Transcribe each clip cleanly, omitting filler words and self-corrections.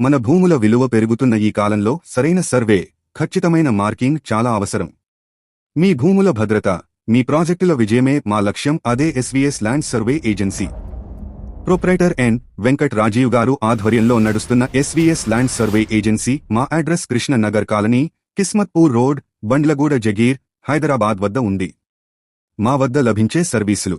మన భూముల విలువ పెరుగుతున్న ఈ కాలంలో సరైన సర్వే, ఖచ్చితమైన మార్కింగ్ చాలా అవసరం. మీ భూముల భద్రత, మీ ప్రాజెక్టుల విజయమే మా లక్ష్యం. అదే SVS land survey agency. Proprietor N. Venkat Rajiv గారు ఆధ్వర్యంలో నడుస్తున్న ఎస్వీఎస్ ల్యాండ్ సర్వే ఏజెన్సీ మా address Krishna Nagar colony, Kismatpur road, Bandlaguda Jagir, Hyderabad వద్ద ఉంది. మా వద్ద లభించే సర్వీసులు: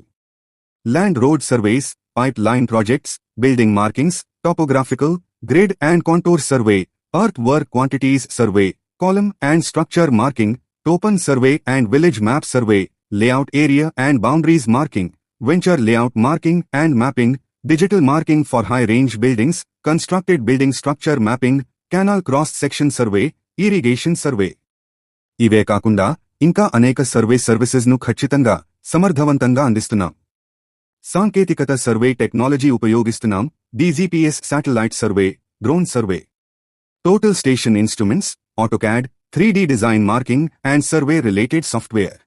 land road surveys, pipe line projects, building markings, topographical, grid and contour survey, earth work quantities survey, column and structure marking, topo survey and village map survey, layout area and boundaries marking, venture layout marking and mapping, digital marking for high-range buildings, constructed building structure mapping, canal cross-section survey, irrigation survey. ఇవే కాకుండా ఇంకా అనేక survey సర్వీసెస్ను ఖచ్చితంగా, సమర్థవంతంగా అందిస్తున్నాం. సాంకేతికత survey technology ఉపయోగిస్తున్నాం. DGPS satellite survey, drone survey, total station instruments, AutoCAD, 3D design marking and survey related software.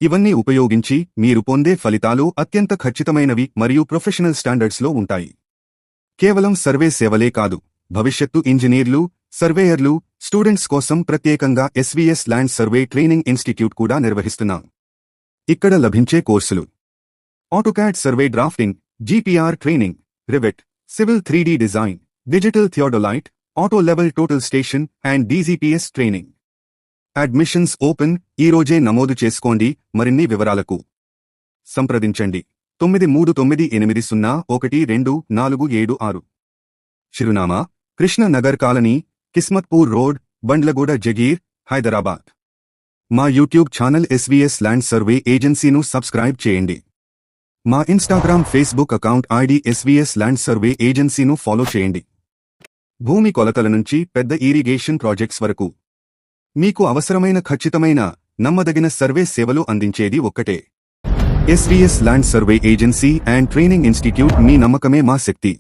ఇవన్నీ ఉపయోగించి మీరు పొందే ఫలితాలు అత్యంత ఖచ్చితమైనవి మరియు ప్రొఫెషనల్ స్టాండర్డ్స్లో ఉంటాయి. కేవలం సర్వే సేవలే కాదు, భవిష్యత్తు ఇంజనీర్లు, సర్వేయర్లు, స్టూడెంట్స్ కోసం ప్రత్యేకంగా SVS land survey training institute కూడా నిర్వహిస్తున్నాం. ఇక్కడ లభించే కోర్సులు: AutoCAD survey drafting, GPR training, Revit, civil 3D design, digital theodolite, auto level total station and DGPS training. Admissions open. ఈ రోజే నమోదు చేసుకోండి. మరిన్ని వివరాలకు సంప్రదించండి 9398012476. చిరునామా: కృష్ణ నగర్ కాలనీ, కిస్మత్పూర్ రోడ్, బండ్లగూడ జగీర్, హైదరాబాద్. మా YouTube channel SVS land survey ఏజెన్సీను సబ్స్క్రైబ్ చేయండి. మా Instagram, Facebook account ID SVS land survey ఏజెన్సీను ఫాలో చేయండి. భూమి కొలతల నుంచి పెద్ద ఇరిగేషన్ ప్రాజెక్ట్స్ వరకు మీకు అవసరమైన ఖచ్చితమైన, నమ్మదగిన సర్వే సేవలు అందించేది ఒక్కటే. SVS land survey agency and training institute. మీ నమ్మకమే మా శక్తి.